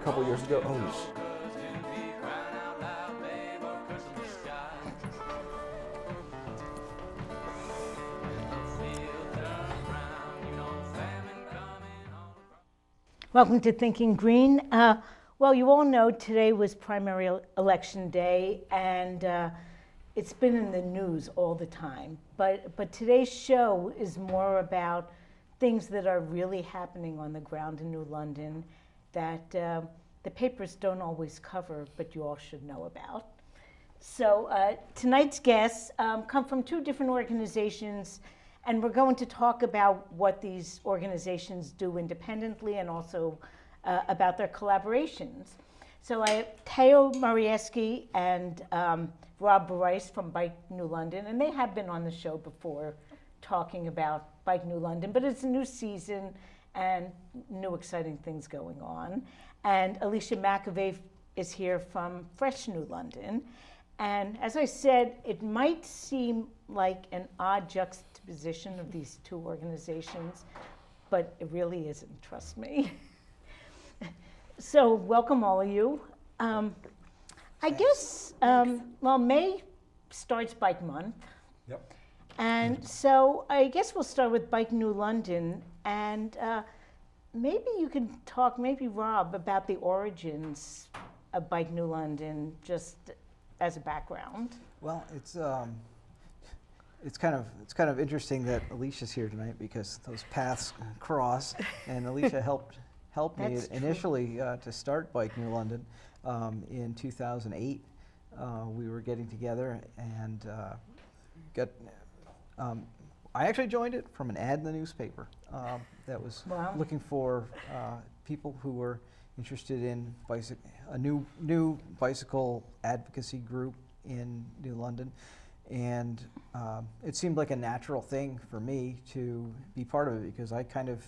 a couple years ago. Oh, Welcome to Thinking Green. Well, you all know today was primary election day, and it's been in the news all the time. But today's show is more about things that are really happening on the ground in New London that the papers don't always cover, but you all should know about. So tonight's guests come from two different organizations, and we're going to talk about what these organizations do independently and also about their collaborations. So I have Theo Marieski and Rob Bryce from Bike New London, and they have been on the show before talking about Bike New London, but it's a new season and new exciting things going on. And Alicia McAvey is here from Fresh New London. And as I said, it might seem like an odd juxtaposition of these two organizations, but it really isn't, trust me. So welcome all of you. I guess, well, May starts Bike Month. yep. And so I guess we'll start with Bike New London. And maybe you can talk, maybe Rob, about the origins of Bike New London, just as a background. Well, it's kind of interesting that Alicia's here tonight because those paths cross, and Alicia helped me That's true. initially to start Bike New London in 2008. We were getting together and I actually joined it from an ad in the newspaper that was Wow. looking for people who were interested in a new bicycle advocacy group in New London, and it seemed like a natural thing for me to be part of it because I kind of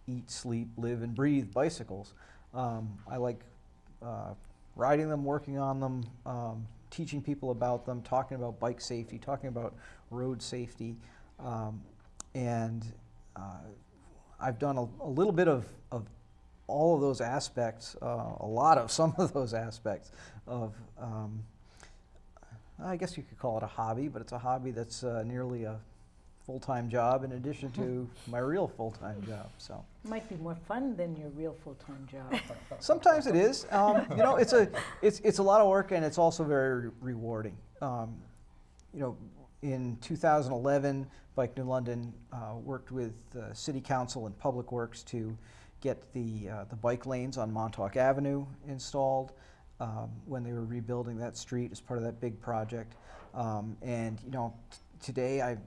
eat, sleep, live, and breathe bicycles. I like riding them, working on them, teaching people about them, talking about bike safety, talking about road safety, and I've done a little bit of all of those aspects, a lot of some of those aspects of, I guess you could call it a hobby, but it's a hobby that's nearly a full-time job in addition to my real full-time job. So Might be more fun than your real full-time job. sometimes it is. You know, it's a lot of work and it's also very rewarding. You know, in 2011, Bike New London worked with City Council and Public Works to get the bike lanes on Montauk Avenue installed when they were rebuilding that street as part of that big project. And you know, today I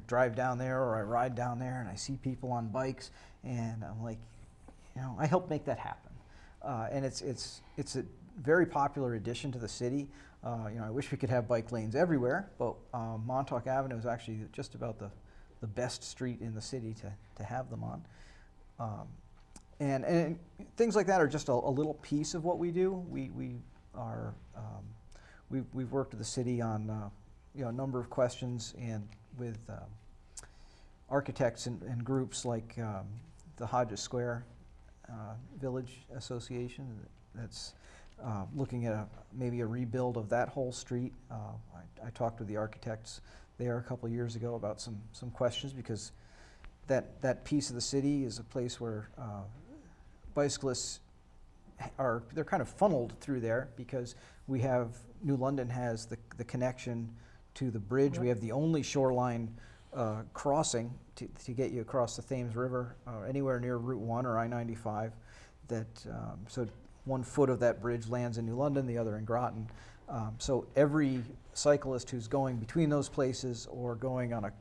drive down there or I ride down there and I see people on bikes and I'm like, you know, I helped make that happen. And it's a very popular addition to the city. You know, I wish we could have bike lanes everywhere, but Montauk Avenue is actually just about the best street in the city to have them on. And things like that are just a little piece of what we do. We've worked with the city on you know, a number of questions and with architects and groups like the Hodges Square Village Association that's looking at maybe a rebuild of that whole street. I talked with the architects there a couple years ago about some questions because that piece of the city is a place where bicyclists they're kind of funneled through there because New London has the connection to the bridge. Yep. We have the only shoreline crossing to get you across the Thames River anywhere near Route 1 or I-95. So 1 foot of that bridge lands in New London, the other in Groton. So every cyclist who's going between those places or going on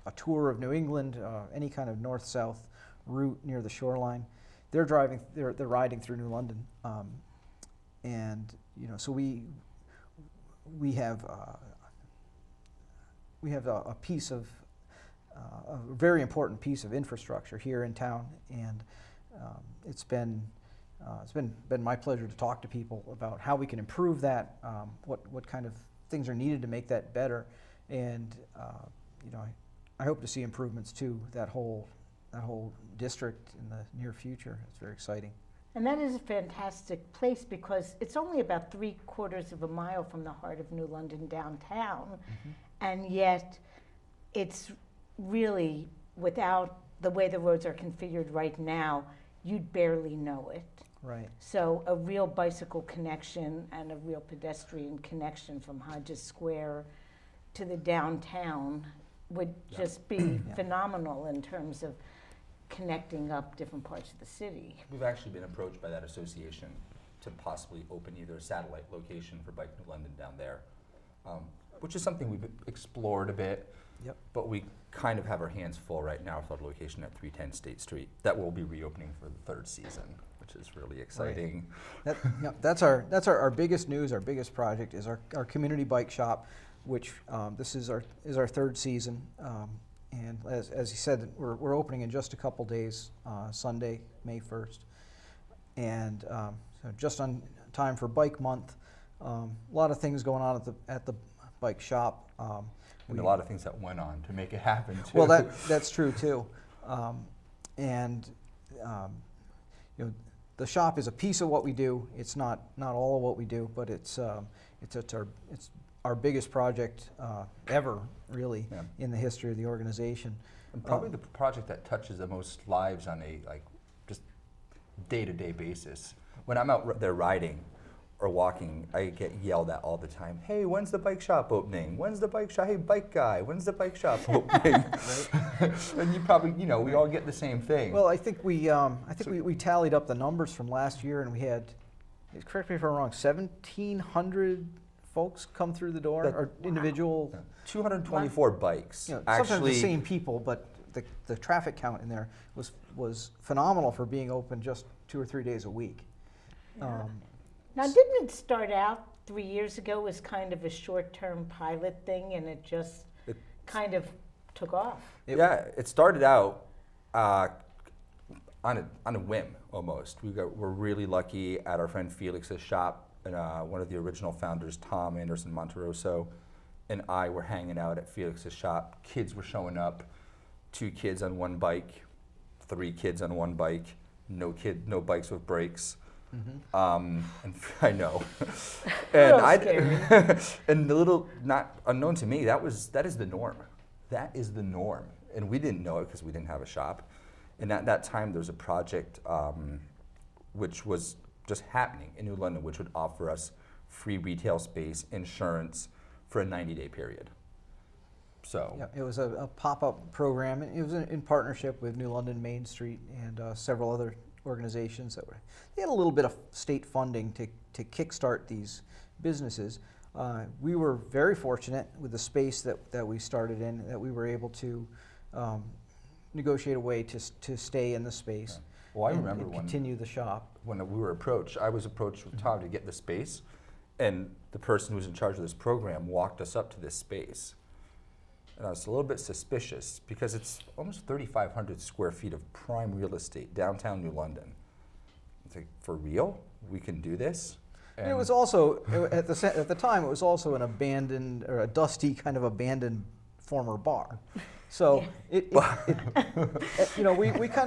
a tour of New England, any kind of north-south route near the shoreline, they're riding through New London, and you know, so we have a piece of a very important piece of infrastructure here in town, and it's been my pleasure to talk to people about how we can improve that, what kind of things are needed to make that better, and you know, I hope to see improvements to that whole district in the near future. It's very exciting. And that is a fantastic place because it's only about 3/4 of a mile from the heart of New London downtown. And yet it's really, without the way the roads are configured right now, you'd barely know it. Right. So a real bicycle connection and a real pedestrian connection from Hodges Square to the downtown would just be phenomenal in terms of connecting up different parts of the city. We've actually been approached by that association to possibly open either a satellite location for Bike New London down there, which is something we've explored a bit. Yep. But we kind of have our hands full right now with our location at 310 State Street. That will be reopening for the 3rd season, which is really exciting. That's our biggest news. Our biggest project is our community bike shop, which this is our 3rd season. And as he said, we're opening in just a couple days, Sunday, May 1st, and so just on time for Bike Month. A lot of things going on at the bike shop. And a lot of things that went on to make it happen too. Well, that's true too, and you know, the shop is a piece of what we do. It's not all of what we do, but it's our biggest project ever, really, in the history of the organization. And probably the project that touches the most lives on a just day-to-day basis. When I'm out there riding or walking, I get yelled at all the time. Hey, when's the bike shop opening? When's the bike shop? Hey, bike guy, when's the bike shop opening? And you probably, we all get the same thing. Well, I think we tallied up the numbers from last year, and we had, correct me if I'm wrong, 1,700 folks come through the door, or individual. 224 bikes. Sometimes the same people, but the traffic count in there was phenomenal for being open just 2 or 3 days a week. Now, didn't it start out 3 years ago as kind of a short-term pilot thing, and it just kind of took off? It started out on a whim almost. We're really lucky at our friend Felix's shop, and one of the original founders, Tom Anderson Monteroso, and I were hanging out at Felix's shop. Kids were showing up, 2 kids on one bike, 3 kids on one bike, no bikes with brakes. And I know, and and the little, not unknown to me, that is the norm. That is the norm, and we didn't know it because we didn't have a shop. And at that time, there was a project which was just happening in New London, which would offer us free retail space, insurance for a 90-day period. So it was a pop-up program, and it was in partnership with New London Main Street and several other organizations they had a little bit of state funding to kickstart these businesses. We were very fortunate with the space that we started in, that we were able to negotiate a way to stay in the space. Yeah. Well, I remember and continue the shop. When we were approached, I was approached with Tom to get the space, and the person who was in charge of this program walked us up to this space. And I was a little bit suspicious because it's almost 3,500 square feet of prime real estate, downtown New London. It's like, for real? We can do this? And it was also, at the time, it was also an abandoned, or a dusty kind of abandoned former bar. So we kind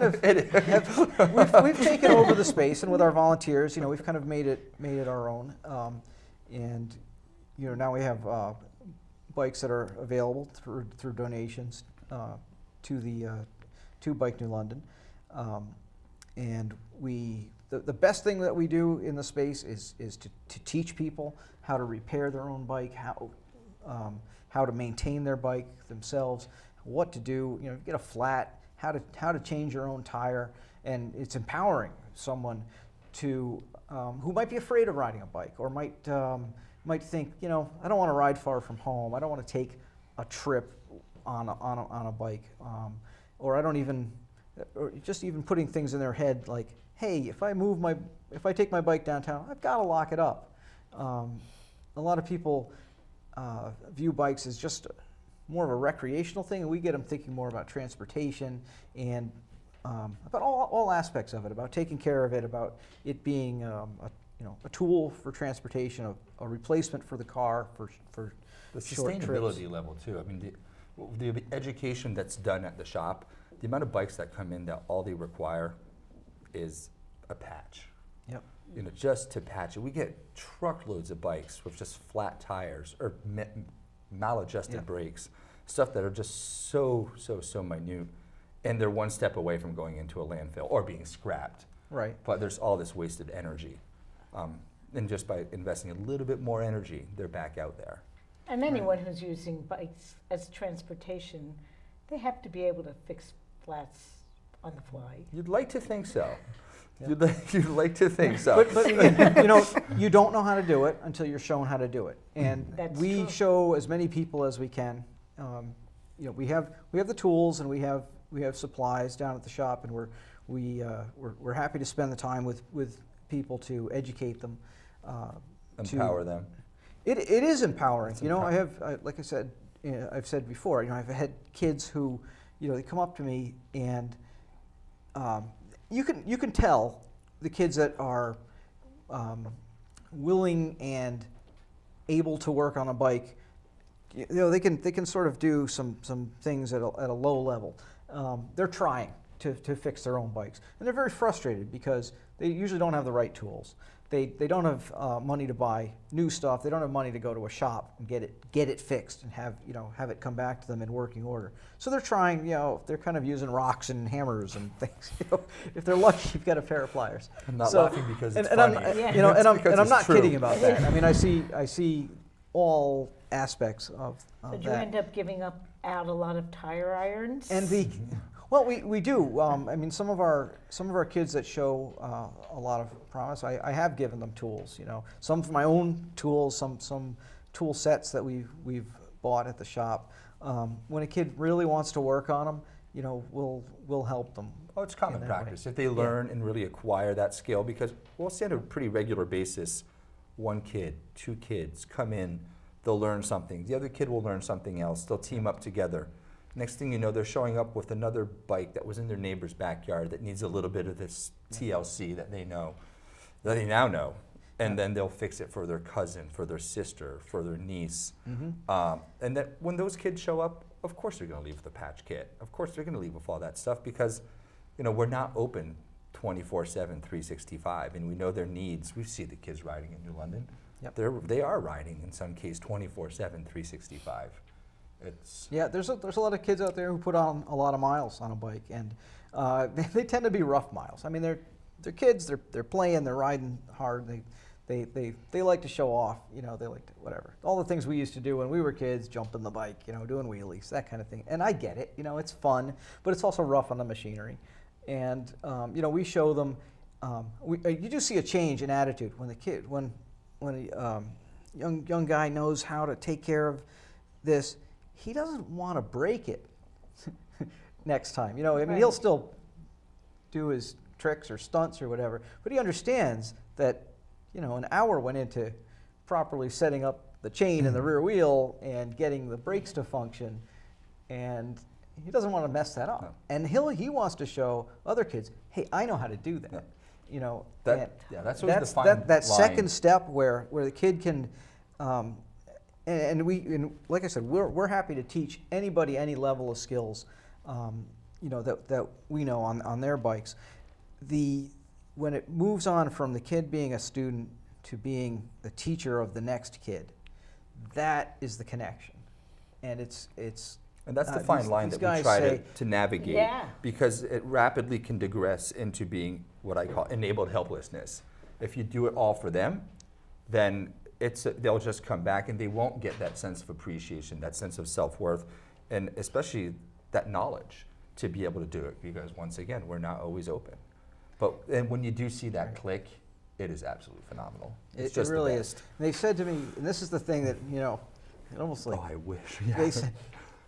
of, we've taken over the space, and with our volunteers, we've kind of made it our own. And now we have bikes that are available through donations to Bike New London, and the best thing that we do in the space is to teach people how to repair their own bike, how to maintain their bike themselves, what to do, get a flat, how to change your own tire, and it's empowering someone to who might be afraid of riding a bike, or might think, I don't want to ride far from home. I don't want to take a trip on a bike, or I don't even, or just even putting things in their head like, hey, if I take my bike downtown, I've got to lock it up. A lot of people view bikes as just more of a recreational thing, and we get them thinking more about transportation and about all aspects of it, about taking care of it, about it being a tool for transportation, a replacement for the car for the short trips. Sustainability level too. I mean, the education that's done at the shop, the amount of bikes that come in that all they require is a patch. Yep. Just to patch it. We get truckloads of bikes with just flat tires or maladjusted Yep. brakes, stuff that are just so minute, and they're one step away from going into a landfill or being scrapped. Right. But there's all this wasted energy. And just by investing a little bit more energy, they're back out there. And anyone who's using bikes as transportation, they have to be able to fix flats on the fly. You'd like to think so. Yeah. You'd like to think so. But again, you don't know how to do it until you're shown how to do it. And That's we true. show as many people as we can. We have the tools and we have supplies down at the shop, and we're happy to spend the time with people to educate them. Empower them. It is empowering. It's Like I said, I've said before, I've had kids who, they come up to me and you can tell the kids that are willing and able to work on a bike. They can sort of do some things at a low level. They're trying to fix their own bikes, and they're very frustrated because they usually don't have the right tools. They don't have money to buy new stuff. They don't have money to go to a shop and get it fixed and have it come back to them in working order. So they're trying. They're kind of using rocks and hammers and things. If they're lucky, you've got a pair of pliers. I'm not laughing because it's and funny. I'm not true. kidding about that. I mean, I see all aspects of So that. do you end up giving out a lot of tire irons? And well, we do. I mean, some of our kids that show a lot of promise, I have given them tools. Some of my own tools, some tool sets that we've bought at the shop. When a kid really wants to work on them, we'll help them. Oh, it's common in that practice way. if they learn and really acquire that skill, because we'll see on a pretty regular basis, one kid, two kids come in, they'll learn something. The other kid will learn something else. They'll team up together. Next thing you know, they're showing up with another bike that was in their neighbor's backyard that needs a little bit of this TLC that they now know. And then they'll fix it for their cousin, for their sister, for their niece. Mm-hmm. And that when those kids show up, of course they're going to leave with a patch kit. Of course they're going to leave with all that stuff because, we're not open 24/7, 365, and we know their needs. We see the kids riding in New London. Yep. They are riding in some case 24/7, 365. Yeah, there's a lot of kids out there who put on a lot of miles on a bike, and they tend to be rough miles. I mean, they're kids. They're playing. They're riding hard. They like to show off. They like to whatever. All the things we used to do when we were kids, jumping the bike, doing wheelies, that kind of thing. And I get it. It's fun, but it's also rough on the machinery. And we show them. You do see a change in attitude when a young guy knows how to take care of this. He doesn't want to break it next time. I mean, he'll still do his tricks or stunts or whatever, but he understands that, an hour went into properly setting up the chain in the rear wheel and getting the brakes to function, and he doesn't want to mess that up. No. And he wants to show other kids, hey, I know how to do that. That's always the fine that line. second step where the kid can. And like I said, we're happy to teach anybody any level of skills, that we know on their bikes. When it moves on from the kid being a student to being the teacher of the next kid, that is the connection, and it's. And that's the fine line that we try to navigate, because it rapidly can digress into being what I call enabled helplessness. If you do it all for them, then they'll just come back and they won't get that sense of appreciation, that sense of self-worth, and especially that knowledge to be able to do it, because once again, we're not always open. And when you do see that click, it is absolutely phenomenal. It's just it really the is. best. And they said to me, and this is the thing that, it almost like, Oh, I wish.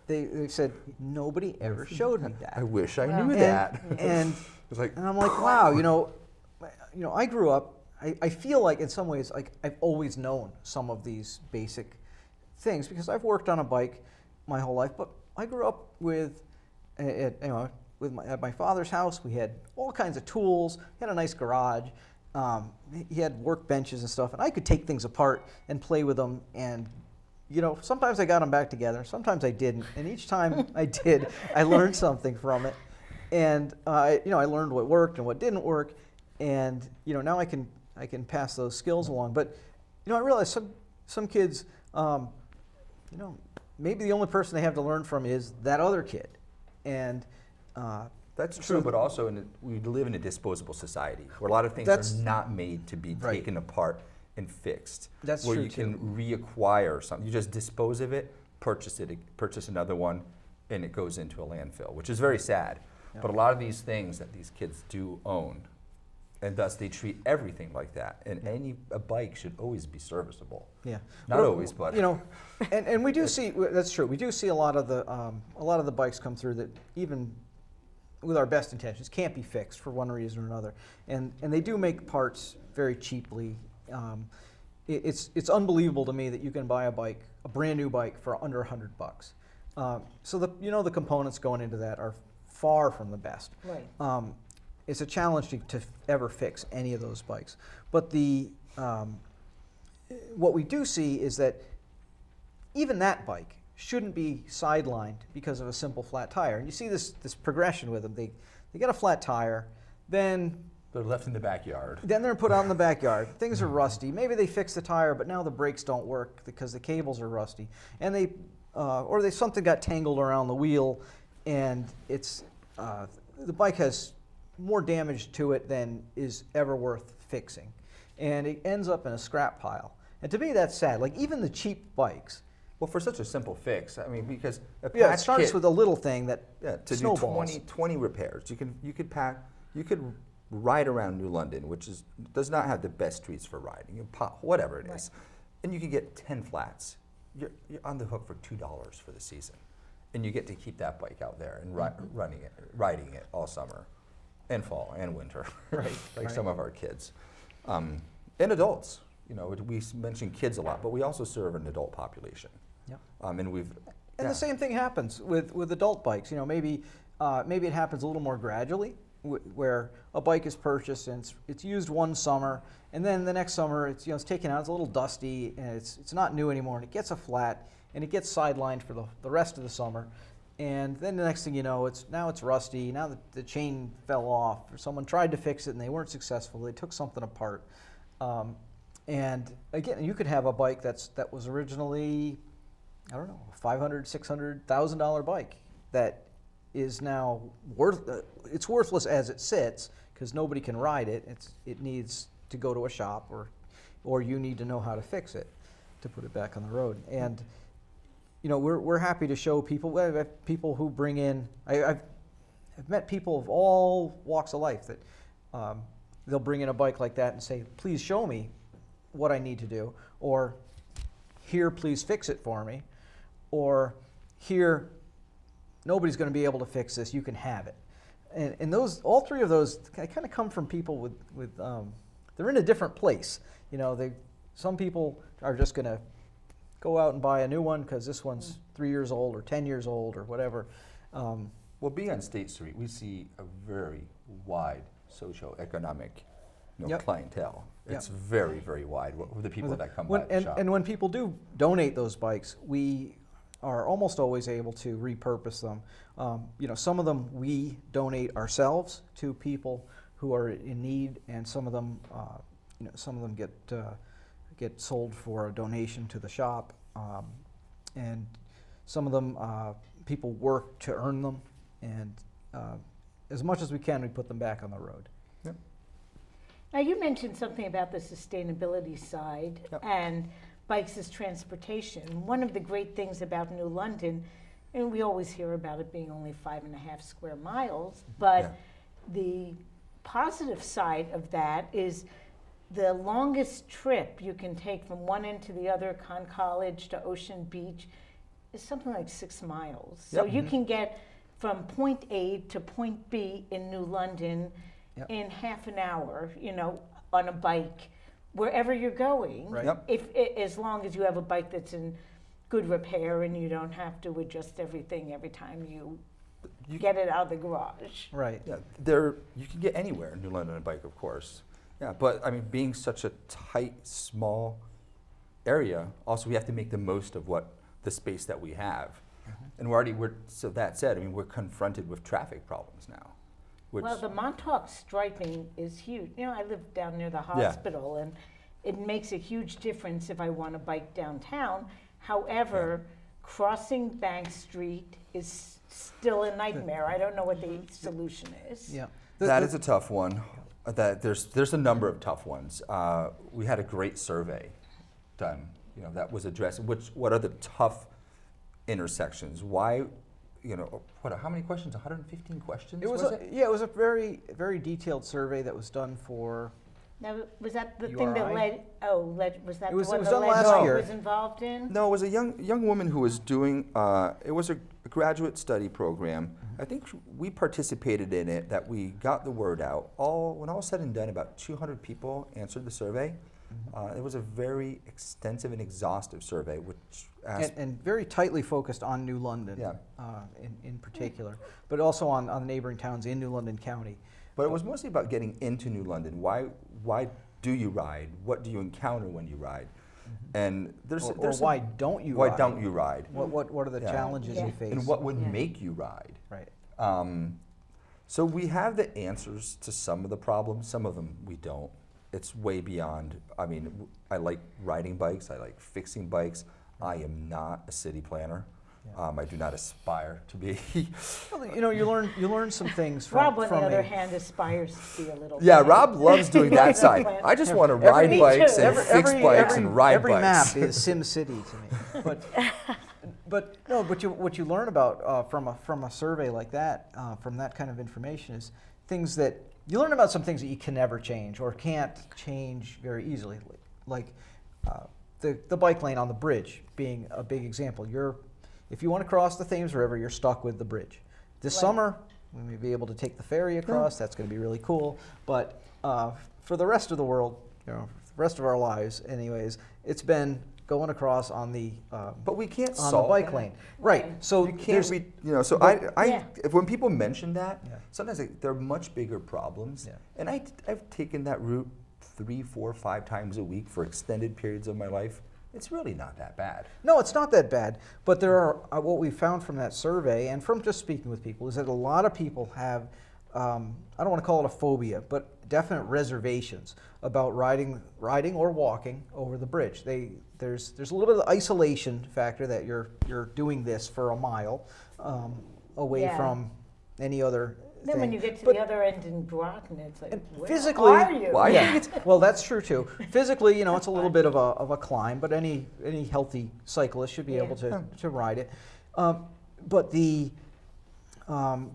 they said, nobody ever showed me that. I wish I Well, knew that. And It's like, I'm like, wow, I grew up, I feel like in some ways, like I've always known some of these basic things because I've worked on a bike my whole life, but I grew up at my father's house. We had all kinds of tools. He had a nice garage. He had workbenches and stuff, and I could take things apart and play with them. And sometimes I got them back together. Sometimes I didn't. And each time I did, I learned something from it. And I learned what worked and what didn't work. and now I can pass those skills along. But I realize some kids, maybe the only person they have to learn from is that other kid, and that's true, but also we live in a disposable society where a lot of things are not made to be taken apart and fixed. That's where true you can reacquire something. You just dispose of it, purchase another one, and it goes into a landfill, which is very sad. Yeah. But a lot of these things that these kids do own, and thus they treat everything like that. And a bike should always be serviceable. Yeah, not always, but and we do see that's true. We do see a lot of the bikes come through that even with our best intentions can't be fixed for one reason or another, and they do make parts very cheaply. It's unbelievable to me that you can buy a brand new bike for under $100. So the components going into that are far from the best. Right. It's a challenge to ever fix any of those bikes. But what we do see is that even that bike shouldn't be sidelined because of a simple flat tire. And you see this progression with them. They get a flat tire, then they're left in the backyard. Then they're put out in the backyard. Things are rusty. Maybe they fix the tire, but now the brakes don't work because the cables are rusty. And something got tangled around the wheel, and the bike has more damage to it than is ever worth fixing. And it ends up in a scrap pile. And to me, that's sad. Like, even the cheap bikes. Well, for such a simple fix, I mean, because it starts with a little thing that to snowballs. do 20 repairs. You could ride around New London, which does not have the best streets for riding, whatever it is, and you can get 10 flats. You're on the hook for $2 for the season, and you get to keep that bike out there and riding it all summer, and fall and winter, right? Some of our kids, and adults. We mention kids a lot, but we also serve an adult population. Yep. And the same thing happens with adult bikes. Maybe it happens a little more gradually, where a bike is purchased and it's used one summer, and then the next summer it's taken out, it's a little dusty, and it's not new anymore, and it gets a flat, and it gets sidelined for the rest of the summer, and then the next thing you know, it's rusty. Now the chain fell off, or someone tried to fix it and they weren't successful. They took something apart, and again, you could have a bike that was originally, I don't know, $500, $600, $1,000 bike that is now it's worthless as it sits because nobody can ride it. It needs to go to a shop, or you need to know how to fix it to put it back on the road. And we're happy to show people. We have people who bring in. I've met people of all walks of life that they'll bring in a bike like that and say, "Please show me what I need to do," or "Here, please fix it for me," or "Here, nobody's going to be able to fix this. You can have it." And all three of those kind of come from people with they're in a different place. Some people are just going to go out and buy a new one because this one's 3 years old or 10 years old or whatever. Well, being on State Street, we see a very wide socioeconomic clientele. It's very, very wide, the people that come by the shop. And when people do donate those bikes, we are almost always able to repurpose them. Some of them we donate ourselves to people who are in need, and some of them get sold for a donation to the shop, and some of them people work to earn them, and as much as we can, we put them back on the road. Yep. Now, you mentioned something about the sustainability side and bikes as transportation. One of the great things about New London, and we always hear about it being only 5.5 square miles, but the positive side of that is the longest trip you can take from one end to the other, Con College to Ocean Beach, is something like 6 miles. So you can get from point A to point B in New London in half an hour, on a bike, wherever you're going. Right. As long as you have a bike that's in good repair and you don't have to adjust everything every time you get it out of the garage. Right. Yeah, you can get anywhere in New London on a bike, of course. Yeah, but I mean, being such a tight, small area, also we have to make the most of the space that we have. And so that said, I mean, we're confronted with traffic problems now, which Well, the Montauk striping is huge. You know, I live down near the hospital, and it makes a huge difference if I want to bike downtown. However, crossing Bank Street is still a nightmare. I don't know what the solution is. Yeah. that is a tough one. That there's a number of tough ones. We had a great survey done. You know, that was addressed. What are the tough intersections? Why? You know, how many questions? 115 questions. It was a very, very detailed survey that was done for. Now, was that the URI? thing that was that It was the one done the last legislature year. was involved in? No, it was a young woman who was doing. It was a graduate study program. I think we participated in it. That we got the word out. When all said and done, about 200 people answered the survey. It was a very extensive and exhaustive survey, which asked And very tightly focused on New London, Yeah. in particular, but also on the neighboring towns in New London County. But it was mostly about getting into New London. Why do you ride? What do you encounter when you ride? And there's why don't you why ride? don't you ride? What are the Yeah. challenges Yeah. you face? And what would make you ride? Right. So we have the answers to some of the problems. Some of them we don't. It's way beyond. I mean, I like riding bikes. I like fixing bikes. I am not a city planner. I do not aspire to be. Well, you know, you learn some things from. Rob, on from the other a- hand, aspires to be a little. Yeah, bit. Rob loves doing that side. I just want to ride Me bikes too. and fix bikes and ride every bikes. map is Sim City to me. But what you learn about from a survey like that, from that kind of information, is things that you learn about some things that you can never change or can't change very easily, like the bike lane on the bridge being a big example. If you want to cross the Thames River, you're stuck with the bridge. This Right. summer, we may be able to take the ferry across. That's going to be really cool. But for the rest of the world, you know, the rest of our lives, anyways, it's been going across on the But we can't on solve the bike that. lane, right? Right. So You can't there's be, you know. So but- I if when people mention that, Yeah. sometimes they're much bigger problems. Yeah. And I've taken that route 3, 4, 5 times a week for extended periods of my life. It's really not that bad. No, it's not that bad. But there are what we found from that survey and from just speaking with people is that a lot of people have, I don't want to call it a phobia, but definite reservations about riding or walking over the bridge. There's a little bit of isolation factor that you're doing this for a mile away Yeah. from any other Then thing. when you get to But- the other end in Groton, it's like, And where physically, are you? Well, I yeah. think it's- Well, that's true too. Physically, you know, it's a little bit of a climb, but any healthy cyclist should be Yeah. able to ride it. But the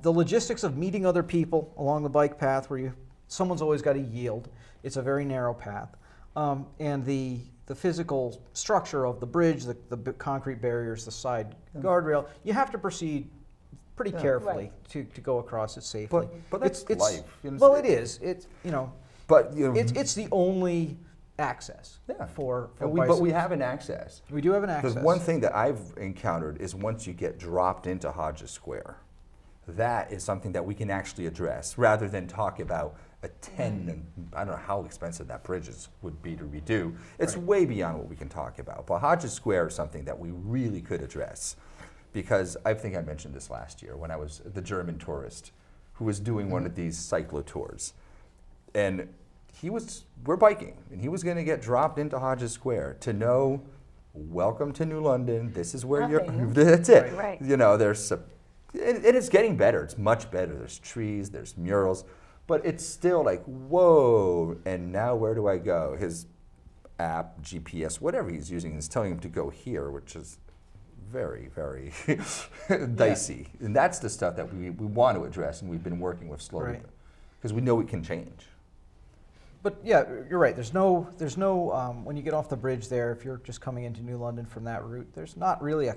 logistics of meeting other people along the bike path, where someone's always got to yield. It's a very narrow path, and the physical structure of the bridge, the concrete barriers, the side guardrail. You have to proceed pretty carefully Right. to go across it safely. But that's It's- life. You know, Well, it is. It's, you know, But you know, it's the only access yeah. for but bicycles. we have an access. We do have an access. There's one thing that I've encountered is once you get dropped into Hodges Square, that is something that we can actually address rather than talk about a 10, and I don't know how expensive that bridge would be to redo. It's Right. way beyond what we can talk about. But Hodges Square is something that we really could address because I think I mentioned this last year when I was the German tourist who was doing one of these cyclo tours. And we're biking, and he was going to get dropped into Hodges Square to know, welcome to New London. This is where you're. Nothing. That's it. Right. You know, it is getting better. It's much better. There's trees. There's murals, but it's still like whoa. And now where do I go? His app, GPS, whatever he's using, is telling him to go here, which is very, very dicey. And that's the stuff that we want to address, and we've been working with slowly Right. because we know it can change. But yeah, you're right. There's no when you get off the bridge there, if you're just coming into New London from that route, there's not really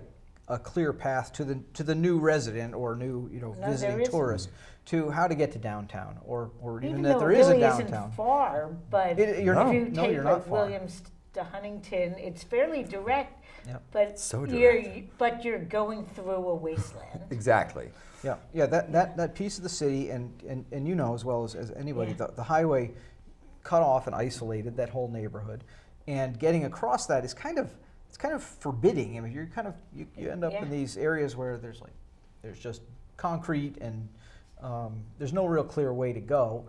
a clear path to the new resident or new No, visiting there isn't. tourist to how to get to downtown or even Even that though there it is really a downtown. isn't far, but You're No. if you no, take you're like not far. Williams to Huntington, it's fairly direct, Yep. but So you're going through a wasteland. Exactly. Yeah. That piece of the city, and you know as well as anybody, Yeah. the highway cut off and isolated that whole neighborhood, and getting across that is kind of forbidding. I mean, you end up Yeah. in these areas where there's just concrete and There's no real clear way to go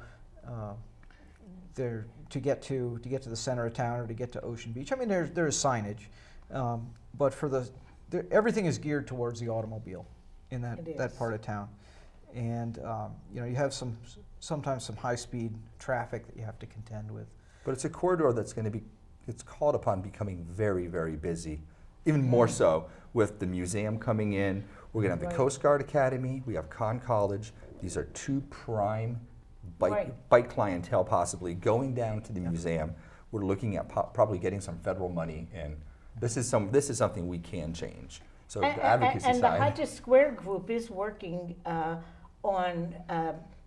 there to get to the center of town or to get to Ocean Beach. I mean, there is signage, but for everything is geared towards the automobile in that part of town, and you know, you have sometimes some high-speed traffic that you have to contend with. But it's a corridor that's going to be, it's called upon becoming very, very busy, even more so with the museum coming in. We're going to have the Coast Guard Academy. We have Conn College. These are two prime bike clientele possibly going down to the museum. We're looking at probably getting some federal money in. This is something we can change. So the advocacy and side. the Hodges Square group is working on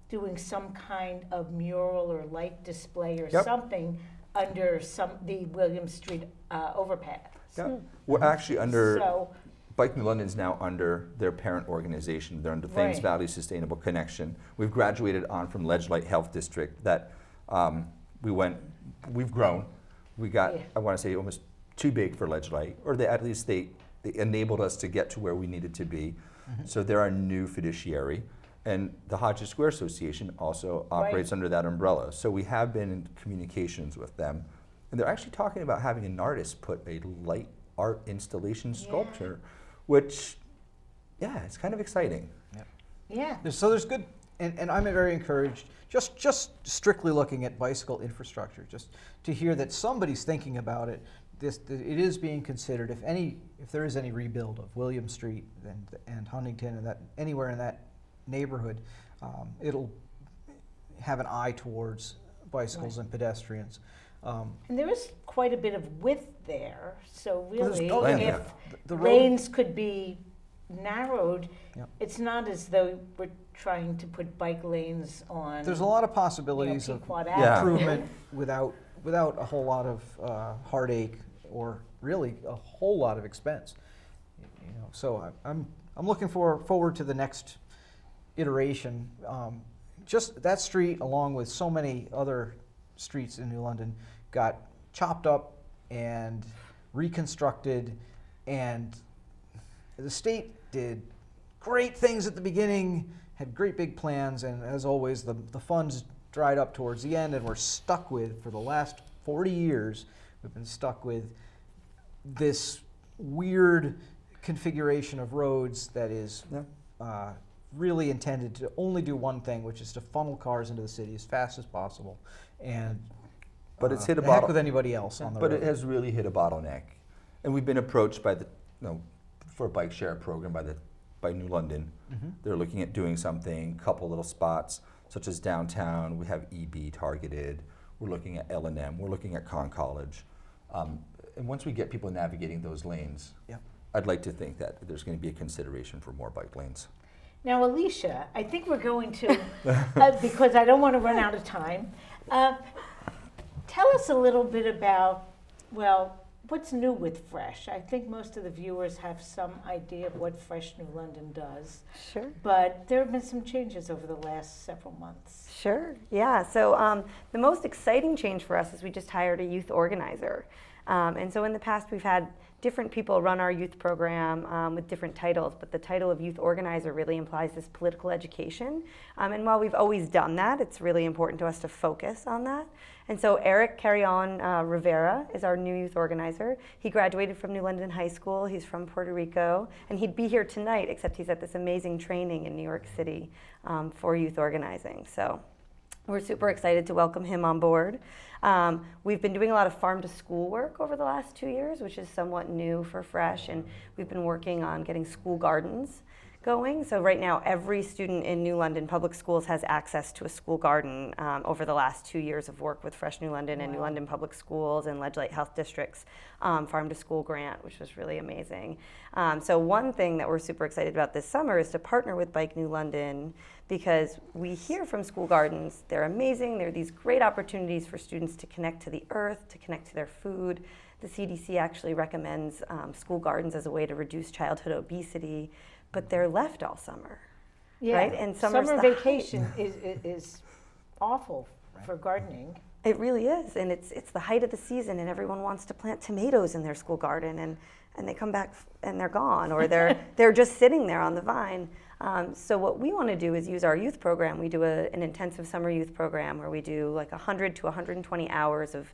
doing some kind of mural or light display or something under the William Street overpass. Yeah. We're actually under, Bike New London's now under their parent organization. They're under Thames Valley Sustainable Connection. We've graduated on from Ledgelight Health District that we've grown. We got, I want to say, almost too big for Ledgelight, or at least they enabled us to get to where we needed to be. So they're our new fiduciary. And the Hodges Square Association also operates under that umbrella. So we have been in communications with them. And they're actually talking about having an artist put a light art installation sculpture, which, it's kind of exciting. So there's good, and I'm very encouraged, just strictly looking at bicycle infrastructure, just to hear that somebody's thinking about it. It is being considered. If there is any rebuild of William Street and Huntington and anywhere in that neighborhood, it'll have an eye towards bicycles and pedestrians. And there is quite a bit of width there, so really, if the lanes could be narrowed, it's not as though we're trying to put bike lanes on. There's a lot of possibilities of improvement without a whole lot of heartache or really a whole lot of expense. You know, so I'm looking forward to the next iteration. Just that street, along with so many other streets in New London, got chopped up and reconstructed, and the state did great things at the beginning, had great big plans, and as always, the funds dried up towards the end, and we're stuck with, for the last 40 years, we've been stuck with this weird configuration of roads that is really intended to only do one thing, which is to funnel cars into the city as fast as possible, and but it's hit a heck with anybody else on the road. But it has really hit a bottleneck, and we've been approached by for a bike share program by New London. They're looking at doing something, couple little spots, such as downtown. We have EB targeted. We're looking at L&M. We're looking at Conn College, and once we get people navigating those lanes, I'd like to think that there's going to be a consideration for more bike lanes. Now, Alicia, I think we're going to, because I don't want to run out of time, tell us a little bit about, what's new with Fresh. I think most of the viewers have some idea of what Fresh New London does. Sure. But there have been some changes over the last several months. Sure, yeah. So the most exciting change for us is we just hired a youth organizer. And so in the past, we've had different people run our youth program with different titles, but the title of youth organizer really implies this political education. And while we've always done that, it's really important to us to focus on that. And so Eric Carrion Rivera is our new youth organizer. He graduated from New London High School. He's from Puerto Rico, and he'd be here tonight, except he's at this amazing training in New York City for youth organizing. So we're super excited to welcome him on board. We've been doing a lot of farm to school work over the last 2 years, which is somewhat new for Fresh, and we've been working on getting school gardens going. So right now, every student in New London Public Schools has access to a school garden over the last 2 years of work with Fresh New London and New London Public Schools and Ledgelight Health District's Farm to School grant, which was really amazing. So one thing that we're super excited about this summer is to partner with Bike New London, because we hear from school gardens, they're amazing. They're these great opportunities for students to connect to the earth, to connect to their food. The CDC actually recommends school gardens as a way to reduce childhood obesity, but they're left all summer, right? And summer vacation is awful for gardening. It really is, and it's the height of the season, and everyone wants to plant tomatoes in their school garden, and they come back and they're gone, or they're just sitting there on the vine. So what we want to do is use our youth program. We do an intensive summer youth program where we do like 100 to 120 hours of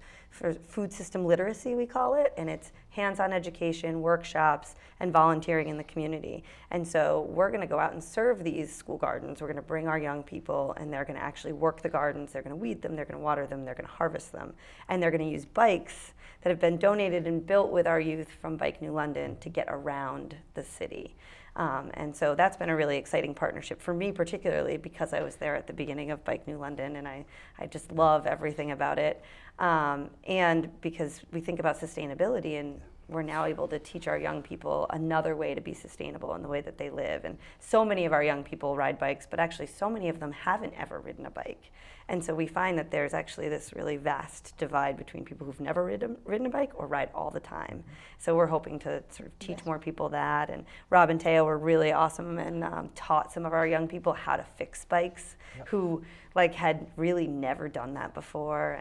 food system literacy, we call it, and it's hands-on education, workshops, and volunteering in the community. And so we're going to go out and serve these school gardens. We're going to bring our young people, and they're going to actually work the gardens. They're going to weed them, they're going to water them, they're going to harvest them, and they're going to use bikes that have been donated and built with our youth from Bike New London to get around the city. And so that's been a really exciting partnership for me, particularly because I was there at the beginning of Bike New London, and I just love everything about it. And because we think about sustainability, and we're now able to teach our young people another way to be sustainable in the way that they live. And so many of our young people ride bikes, but actually so many of them haven't ever ridden a bike. And so we find that there's actually this really vast divide between people who've never ridden a bike or ride all the time. So we're hoping to sort of teach more people that. And Rob and Theo were really awesome and taught some of our young people how to fix bikes, who had really never done that before.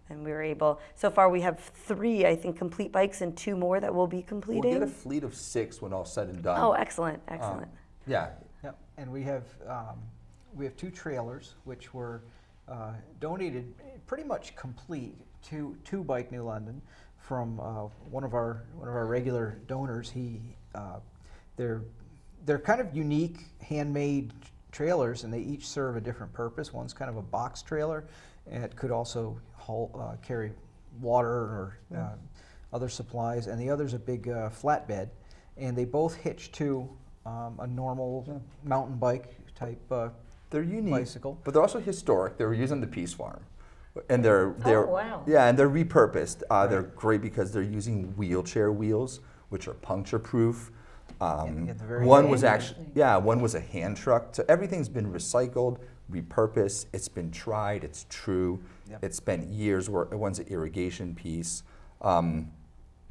And we were able, so far we have 3, I think, complete bikes and 2 more that we'll be completing. We'll get a fleet of 6 when all said and done. Oh, excellent. Yeah. Yep. And we have 2 trailers which were donated pretty much complete to Bike New London from one of our regular donors. They're kind of unique handmade trailers, and they each serve a different purpose. One's kind of a box trailer, and it could also carry water or other supplies, and the other's a big flatbed, and they both hitch to a normal mountain bike type They're unique, bicycle. but they're also historic. They were used on the Peace Farm, and they're wow. Yeah, and they're repurposed. They're great because they're using wheelchair wheels, which are puncture proof. One was one was a hand truck. So everything's been recycled, repurposed. It's been tried. It's true. Yep. It's been years. One's an irrigation piece. And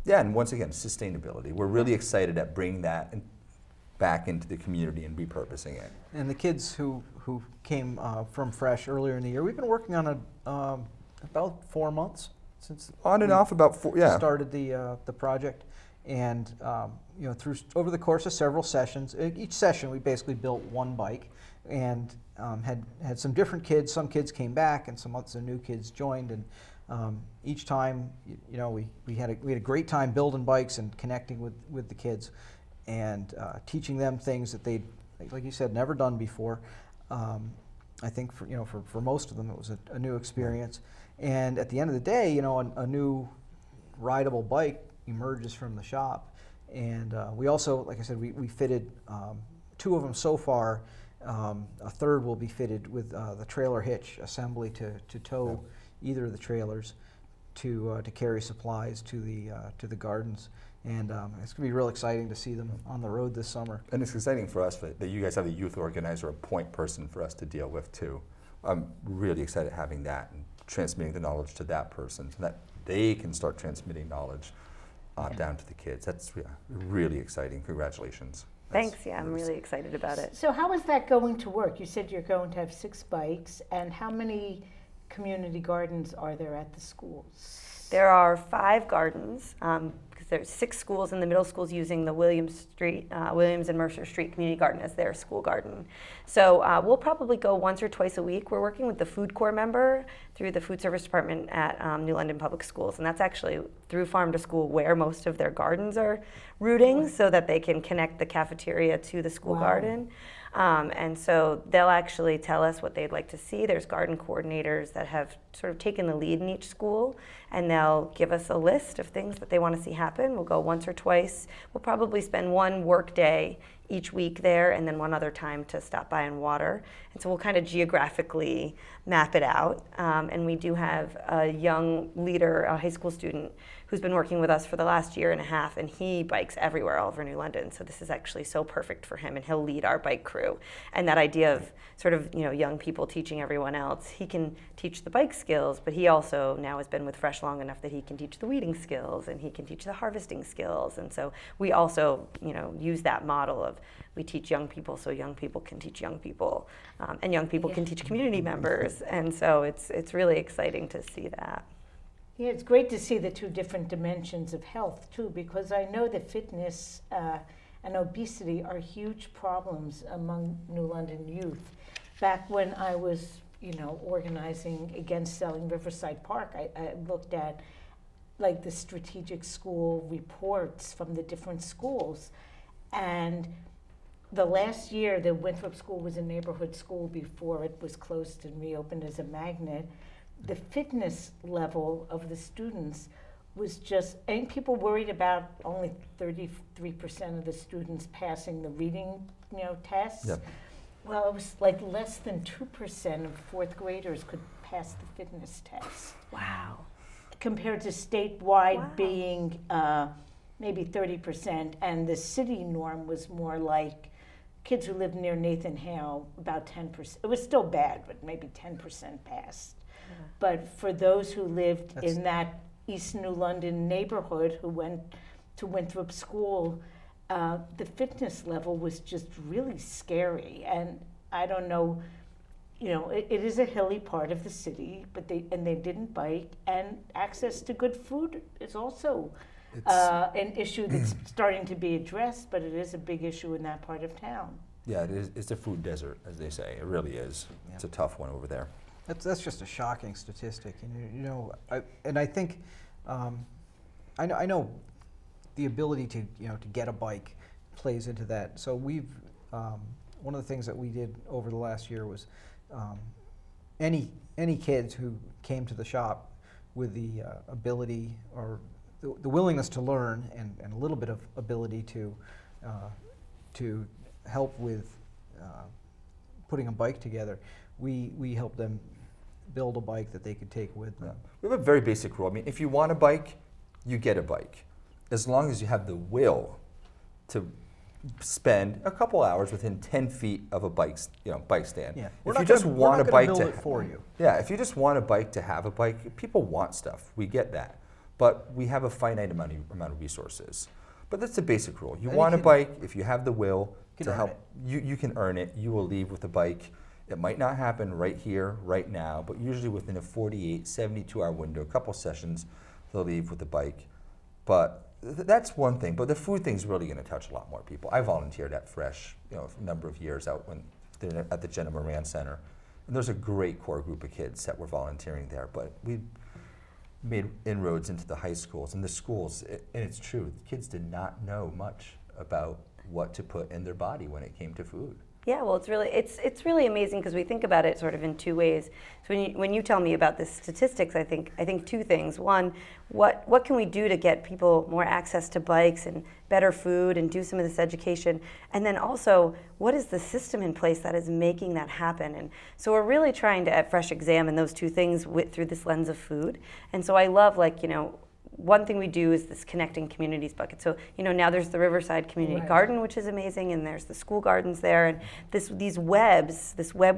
once again, sustainability. We're really excited at bringing that back into the community and repurposing it. And the kids who came from Fresh earlier in the year, we've been working on it about 4 months since on and off about 4. Yeah, started the project, and through over the course of several sessions, each session we basically built one bike, and had some different kids. Some kids came back, and some new kids joined, and each time we had a great time building bikes and connecting with the kids, and teaching them things that they'd, like you said, never done before. I think for most of them it was a new experience. And at the end of the day, a new rideable bike emerges from the shop. And we also, like I said, we fitted 2 of them so far. A third will be fitted with the trailer hitch assembly to tow either of the trailers to carry supplies to the gardens. And it's going to be real exciting to see them on the road this summer. And it's exciting for us that you guys have a youth organizer, a point person for us to deal with too. I'm really excited having that and transmitting the knowledge to that person so that they can start transmitting knowledge down to the kids. That's really exciting. Congratulations. Thanks. Yeah, I'm really excited about it. So how is that going to work? You said you're going to have 6 bikes, and how many community gardens are there at the schools? There are 5 gardens. There's 6 schools, and the middle school's using the Williams and Mercer Street Community Garden as their school garden. So we'll probably go once or twice a week. We're working with the Food Corps member through the Food Service Department at New London Public Schools, and that's actually through Farm to School where most of their gardens are rooting, so that they can connect the cafeteria to the school garden. And so they'll actually tell us what they'd like to see. There's garden coordinators that have sort of taken the lead in each school, and they'll give us a list of things that they want to see happen. We'll go once or twice. We'll probably spend 1 work day each week there, and then one other time to stop by and water. And so we'll kind of geographically map it out. And we do have a young leader, a high school student, who's been working with us for the last year and a half, and he bikes everywhere all over New London. So this is actually so perfect for him, and he'll lead our bike crew. And that idea of sort of, young people teaching everyone else, he can teach the bike skills, but he also now has been with Fresh long enough that he can teach the weeding skills, and he can teach the harvesting skills. And so we also, use that model of we teach young people so young people can teach young people, and young people can teach community members. And so it's really exciting to see that. Yeah, it's great to see the 2 different dimensions of health too, because I know that fitness and obesity are huge problems among New London youth. Back when I was, organizing against selling Riverside Park, I looked at like the strategic school reports from the different schools. And the last year, the Winthrop School was a neighborhood school before it was closed and reopened as a magnet. The fitness level of the students was just, and people worried about only 33% of the students passing the reading, tests. Yep. Well, it was like less than 2% of fourth graders could pass the fitness test. Wow. Compared to statewide Wow. being maybe 30%, and the city norm was more like kids who lived near Nathan Hale, about 10%. It was still bad, but maybe 10% passed. Yeah. But for those who lived That's- in that East New London neighborhood who went to Winthrop School, the fitness level was just really scary. And I don't know, it is a hilly part of the city, but they didn't bike. And access to good food is also an issue that's starting to be addressed, but it is a big issue in that part of town. Yeah, it is. It's a food desert, as they say. It really is. Yeah. It's a tough one over there. That's just a shocking statistic, and I think I know the ability to to get a bike plays into that. So we've one of the things that we did over the last year was any kids who came to the shop with the ability or the willingness to learn and a little bit of ability to help with putting a bike together, we help them build a bike that they could take with them. Yeah. We have a very basic rule. I mean, if you want a bike, you get a bike, as long as you have the will to spend a couple hours within 10 feet of a bike stand. Yeah, If you just want a bike build to it for you. Yeah, if you just want a bike to have a bike, people want stuff. We get that, but we have a finite amount of resources. But that's the basic rule. You I want a think bike, if you have the will can to earn help, it. you can earn it. You will leave with a bike. It might not happen right here, right now, but usually within a 48, 72-hour window, a couple sessions, they'll leave with a bike. But that's one thing. But the food thing's really going to touch a lot more people. I volunteered at Fresh, a number of years out when they're at the Jenna Moran Center, and there's a great core group of kids that were volunteering there. But we made inroads into the high schools and the schools, and it's true. Kids did not know much about what to put in their body when it came to food. Yeah, well, it's really amazing because we think about it sort of in two ways. So when you tell me about the statistics, I think two things. One, what can we do to get people more access to bikes and better food and do some of this education? And then also, what is the system in place that is making that happen? And so we're really trying to at Fresh examine those two things through this lens of food. And so I love one thing we do is this connecting communities bucket. So, now there's the Riverside Community Right. Garden, which is amazing, and there's the school gardens there, and this web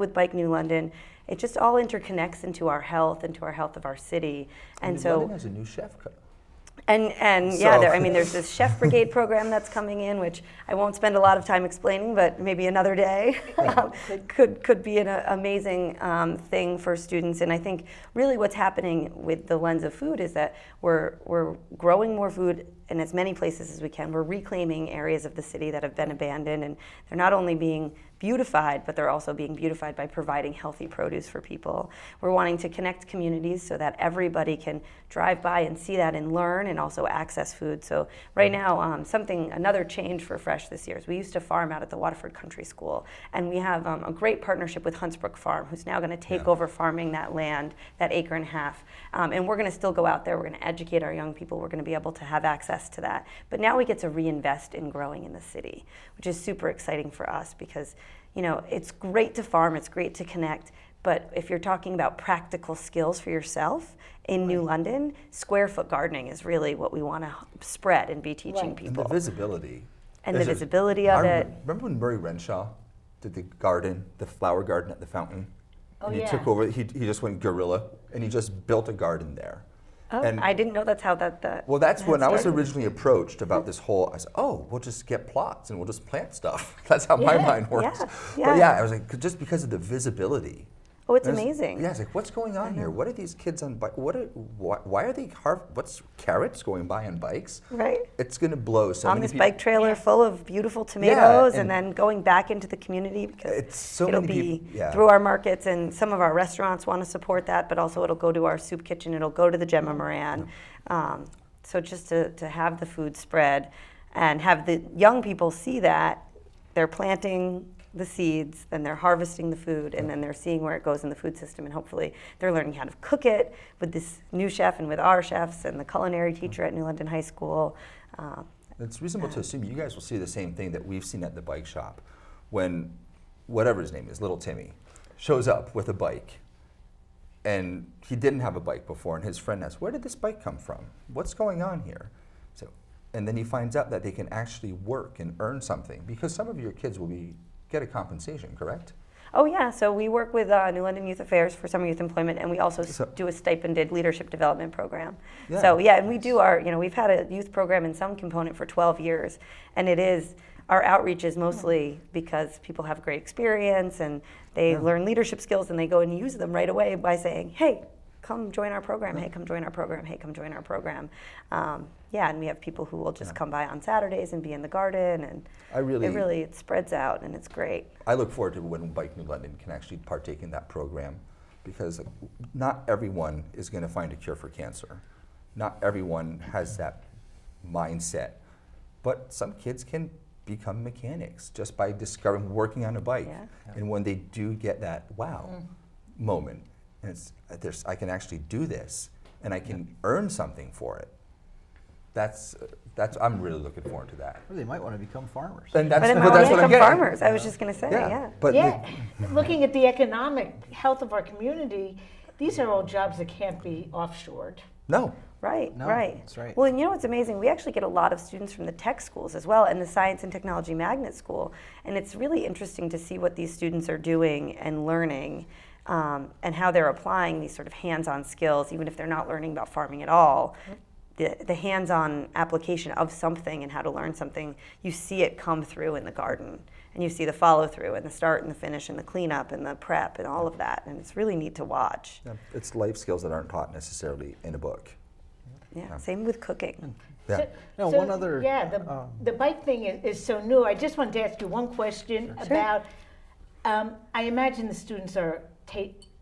with Bike New London, it just all interconnects into our health of our city. And New so, London has a new chef. and So- yeah, there's this Chef Brigade program that's coming in, which I won't spend a lot of time explaining, but maybe another day could be an amazing thing for students. And I think really what's happening with the lens of food is that we're growing more food in as many places as we can. We're reclaiming areas of the city that have been abandoned, and they're not only being beautified, but they're also being beautified by providing healthy produce for people. We're wanting to connect communities so that everybody can drive by and see that and learn and also access food. So right now, another change for Fresh this year is we used to farm out at the Waterford Country School, and we have a great partnership with Huntsbrook Farm, who's now going to take over farming that land, that acre and a half. And we're going to still go out there. We're going to educate our young people. We're going to be able to have access to that. But now we get to reinvest in growing in the city, which is super exciting for us because it's great to farm, it's great to connect, but if you're talking about practical skills for yourself in New London, square foot gardening is really what we want to spread and be teaching Right. people. And the visibility. And the visibility of it. Remember when Murray Renshaw did the flower garden at the fountain? Oh, And he yeah. took over, he just went guerrilla, and he just built a garden there. Oh, And- I didn't know that's how that Well, that's when I was started. originally approached about this whole, I said, we'll just get plots and we'll just plant stuff. That's how my mind works. Yeah, But yeah. I was like, just because of the visibility Oh, it's And amazing. Yeah, it's like, what's going on here? What are these kids on bike? Why are they what's carrots going by on bikes? Right. It's going to blow so On many this people. bike trailer full of beautiful tomatoes, and and then going back into the community because It's so it'll many be people- yeah. through our markets, and some of our restaurants want to support that, but also it'll go to our soup kitchen, it'll go to the Gemma Moran. So just to have the food spread and have the young people see that, they're planting the seeds, then they're harvesting the food, and then they're seeing where it goes in the food system, and hopefully they're learning how to cook it with this new chef and with our chefs and the culinary teacher at New London High School. It's reasonable to assume you guys will see the same thing that we've seen at the bike shop when whatever his name is, little Timmy, shows up with a bike. And he didn't have a bike before, and his friend asks, "Where did this bike come from? What's going on here?" And then he finds out that they can actually work and earn something, because some of your kids will get a compensation, correct? Oh yeah, so we work with New London Youth Affairs for summer youth employment, and we also do a stipended leadership development program. Yeah. So yeah, and we do we've had a youth program in some component for 12 years, and our outreach is mostly because people have great experience and they learn leadership skills, and they go and use them right away by saying, "Hey, come join our program. Hey, come join our program. Hey, come join our program." And we have people who will just come by on Saturdays and be in the garden, and it spreads out, and it's great. I look forward to when Bike New London can actually partake in that program, because not everyone is going to find a cure for cancer. Not everyone has that mindset, but some kids can become mechanics just by working on a bike. Yeah. And when they do get that wow moment, and I can actually do this, and I can earn something for it. I'm really looking forward to that. Or they might want to become farmers. And But it might that's what I'm become getting. farmers. I was just going to say, yeah. But Looking at the economic health of our community, these are all jobs that can't be offshored. no. Right, No, right. that's right. Well, and you know what's amazing? We actually get a lot of students from the tech schools as well, and the Science and Technology Magnet School. And it's really interesting to see what these students are doing and learning, and how they're applying these sort of hands-on skills, even if they're not learning about farming at all. The hands-on application of something and how to learn something, you see it come through in the garden. And you see the follow-through and the start and the finish and the cleanup and the prep and all of that. And it's really neat to watch. Yeah, it's life skills that aren't taught necessarily in a book. Yeah, same with cooking. Yeah. One other. The bike thing is so new. I just wanted to ask you one question about. I imagine the students are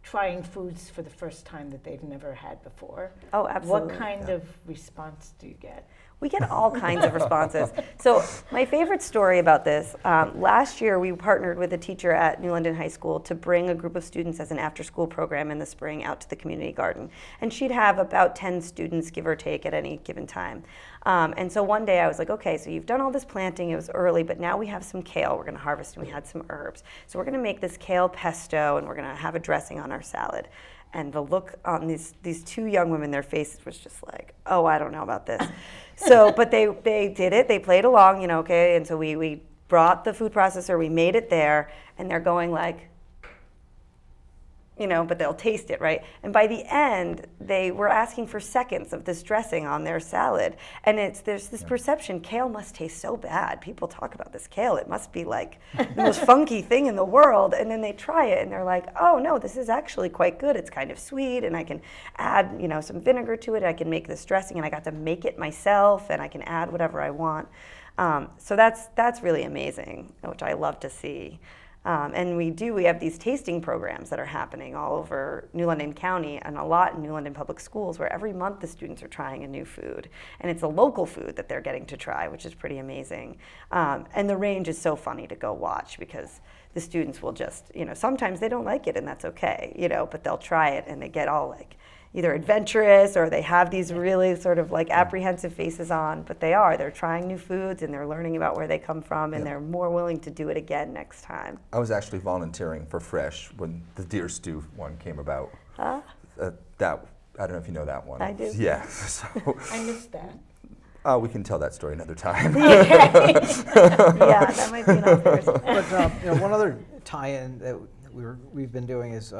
trying foods for the first time that they've never had before. Oh, absolutely. What kind of response do you get? We get all kinds of responses. So my favorite story about this, last year we partnered with a teacher at New London High School to bring a group of students as an after-school program in the spring out to the community garden. And she'd have about 10 students, give or take, at any given time. And so one day I was like, okay, so you've done all this planting, it was early, but now we have some kale we're gonna harvest, and we had some herbs. So we're gonna make this kale pesto, and we're gonna have a dressing on our salad. And the look on these two young women, their faces was just like, oh, I don't know about this. So, but they did it. They played along, okay. And so we brought the food processor, we made it there, and they're going like, but they'll taste it, right? And by the end, they were asking for seconds of this dressing on their salad. And there's this perception, kale must taste so bad. People talk about this kale, it must be like the most funky thing in the world. And then they try it and they're like, oh no, this is actually quite good. It's kind of sweet, and I can add, some vinegar to it. I can make this dressing, and I got to make it myself, and I can add whatever I want. So that's really amazing, which I love to see. And we have these tasting programs that are happening all over New London County and a lot in New London Public Schools, where every month the students are trying a new food. And it's a local food that they're getting to try, which is pretty amazing. And the range is so funny to go watch, because the students will just, sometimes they don't like it, and that's okay, but they'll try it and they get all like either adventurous, or they have these really sort of like apprehensive faces on, but they're trying new foods, and they're learning about where they come from, and they're more willing to do it again next time. I was actually volunteering for Fresh when the deer stew one came about. I don't know if you know that one. I do. Yeah. So I missed that. we can tell that story another time. Yeah, that might be an off. But one other tie-in that we've been doing is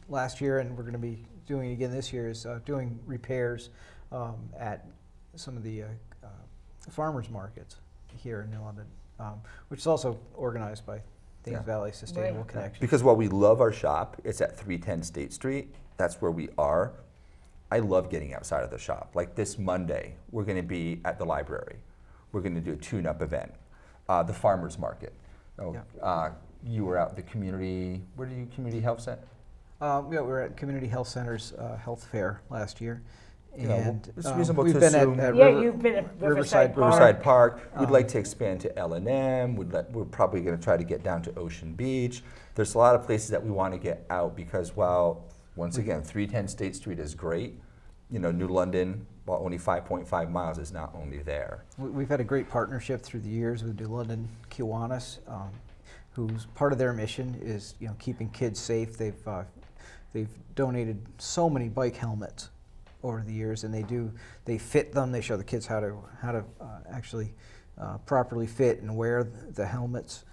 last year, and we're going to be doing again this year, is doing repairs at some of the farmers markets here in New London, which is also organized by Thames Yeah. Valley Sustainable Right. Connection. Because while we love our shop, it's at 310 State Street. That's where we are. I love getting outside of the shop. Like this Monday, we're going to be at the library. We're going to do a tune-up event. The farmers market. Oh, Yeah. you were out at the community. Where do you community health center? Yeah, we were at Community Health Center's health fair last year. Yeah, And it's reasonable we've to been assume- at Yeah, River- you've been at Riverside Riverside Park. Riverside Park. We'd like to expand to L&M. We're probably going to try to get down to Ocean Beach. There's a lot of places that we want to get out because while, once again, 310 State Street is great, New London, while only 5.5 miles, is not only there. We've had a great partnership through the years with New London Kiwanis, whose part of their mission is keeping kids safe. They've donated so many bike helmets over the years, and they fit them. They show the kids how to actually properly fit and wear the helmets.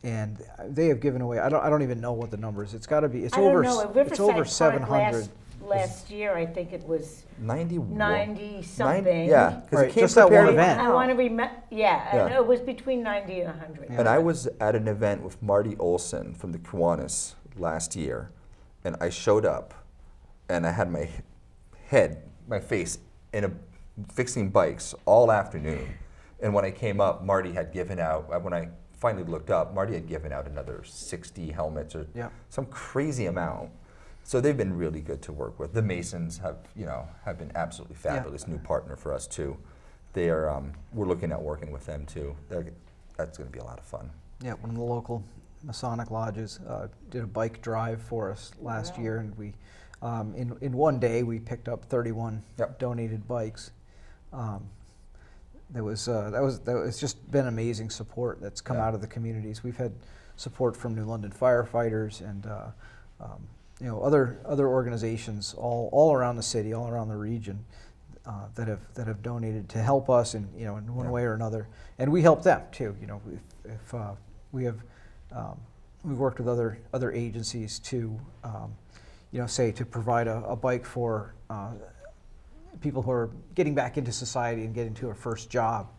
And they have given away. I don't even know what the number is. It's got to be. It's I don't over. know, at It's over Riverside Park 700. last year, I think it was 91. 90 something. Yeah, because Right, it came just that one prepared. event. I want to remember, Yeah. it was between 90 and 100. And I was at an event with Marty Olson from the Kiwanis last year, and I showed up, and I had my face fixing bikes all afternoon. And when I came up, Marty had given out, when I finally looked up, Marty had given out another 60 helmets or some crazy amount. So they've been really good to work with. The Masons have been absolutely fabulous, new partner for us too. They are, we're looking at working with them too. That's going to be a lot of fun. Yeah, one of the local Masonic lodges did a bike drive for us last year, and we, in one day, we picked up 31 donated bikes. That was just been amazing support that's come out of the communities. We've had support from New London firefighters and other organizations all around the city, all around the region that have donated to help us in one way or another, and we help them too. If we've worked with other agencies to say to provide a bike for people who are getting back into society and getting to a first job,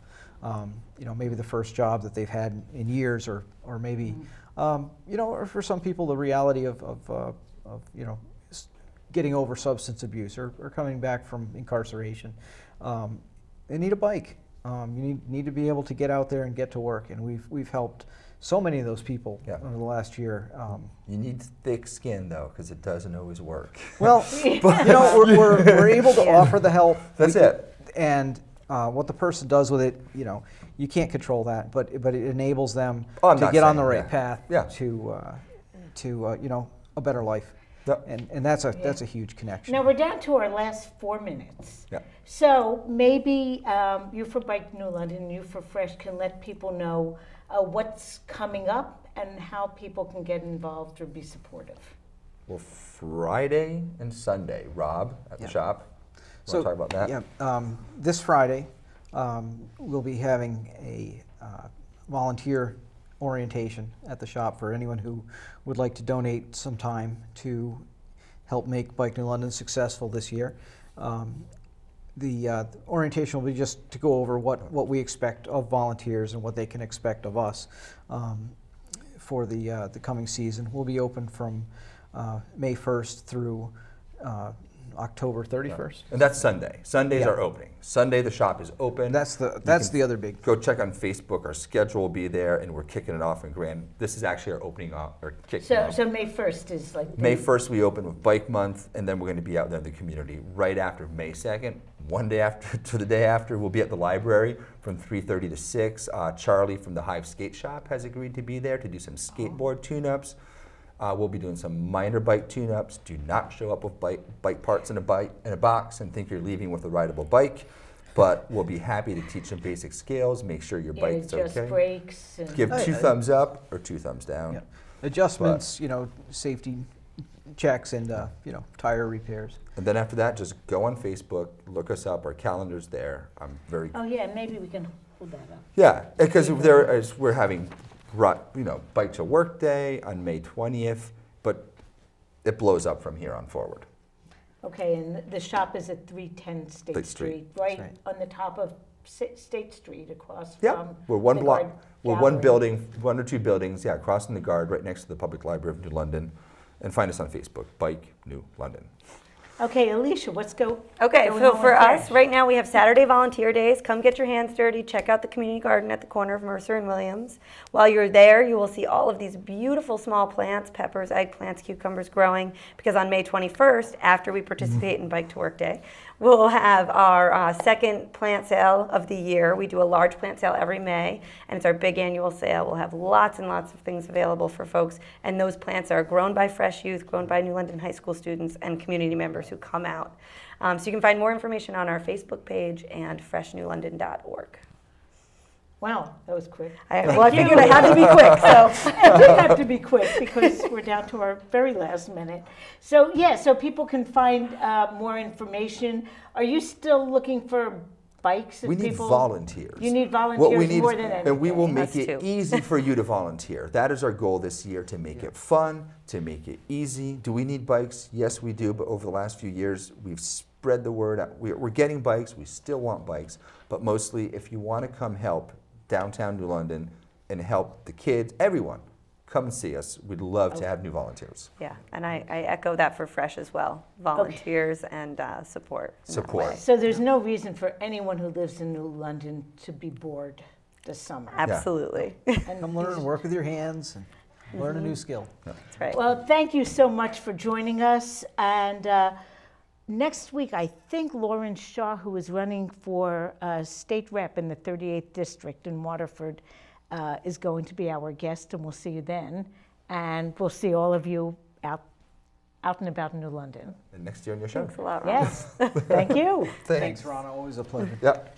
maybe the first job that they've had in years, or maybe or for some people the reality of getting over substance abuse or coming back from incarceration. They need a bike. You need to be able to get out there and get to work, and we've helped so many of those people over the last year. You need thick skin though, because it doesn't always work. Well, we're able to offer the help. That's it. And what the person does with it, you can't control that, but it enables them I'm to not get on the saying right path to a better life. Yep. And that's a huge connection. Now we're down to our last 4 minutes. Yeah. So maybe you for Bike New London, you for Fresh can let people know what's coming up and how people can get involved or be supportive. Well, Friday and Sunday, Rob at the shop. So Want to talk about that? Yeah, this Friday we'll be having a volunteer orientation at the shop for anyone who would like to donate some time to help make Bike New London successful this year. The orientation will be just to go over what we expect of volunteers and what they can expect of us for the coming season. We'll be open from May 1st through October 31st. And that's Sunday. Sundays are opening. Sunday the shop is open. That's the other big. Go check on Facebook. Our schedule will be there, and we're kicking it off in grand. This is actually our opening off or kicking off. So May 1st is like May 1st we open with Bike Month, and then we're going to be out there in the community right after May 2nd. One day after to the day after, we'll be at the library from 3:30 to 6. Charlie from the Hive Skate Shop has agreed to be there to do some skateboard tune-ups. We'll be doing some minor bike tune-ups. Do not show up with bike parts in a box and think you're leaving with a rideable bike. But we'll be happy to teach some basic skills. Make sure your bike's just okay. brakes. And Give 2 thumbs up or 2 thumbs down. Yeah. Adjustments, safety checks, and tire repairs. And then after that, just go on Facebook, look us up. Our calendar's there. I'm very oh yeah, maybe we can hold that up. Yeah, because we're having, Bike to Work Day on May 20th, but it blows up from here on forward. Okay, and the shop is at 310 State State Street. Street, right That's on the top of State Street across Yeah, from we're one the block, Guard we're one Gallery. building, 1 or 2 buildings, yeah, crossing the Guard, right next to the Public Library of New London. And find us on Facebook, Bike New London. Okay, Alicia, what's going Okay, on so with for us, Fresh? right now we have Saturday volunteer days. Come get your hands dirty. Check out the community garden at the corner of Mercer and Williams. While you're there, you will see all of these beautiful small plants, peppers, eggplants, cucumbers growing, because on May 21st, after we participate in Bike to Work Day, we'll have our second plant sale of the year. We do a large plant sale every May, and it's our big annual sale. We'll have lots and lots of things available for folks, and those plants are grown by Fresh Youth, grown by New London High School students, and community members who come out. So you can find more information on our Facebook page and freshnewlondon.org. Wow, that was quick. I Thank figured you. I had to be quick, so. It did have to be quick because we're down to our very last minute. So yeah, so people can find more information. Are you still looking for bikes? We need people? volunteers. You need volunteers What we need more is- than anything. And we will make Us it too. easy for you to volunteer. That is our goal this year, to make it fun, to make it easy. Do we need bikes? Yes, we do, but over the last few years, we've spread the word out. We're getting bikes, we still want bikes, but mostly if you want to come help downtown New London and help the kids, everyone, come and see us. We'd love to have new volunteers. Yeah, and I echo that for Fresh as well. Volunteers and support. in that Support. way. So there's no reason for anyone who lives in New London to be bored this summer. Absolutely. And Come learn and work with your hands and learn a new skill. That's right. Well, thank you so much for joining us. And next week, I think Lauren Shaw, who is running for state rep in the 38th district in Waterford, is going to be our guest, and we'll see you then. And we'll see all of you out and about in New London. And next year on your show. Thanks a lot, Ron. Yes, thank you. Thanks, Rana. Always a pleasure. Yep.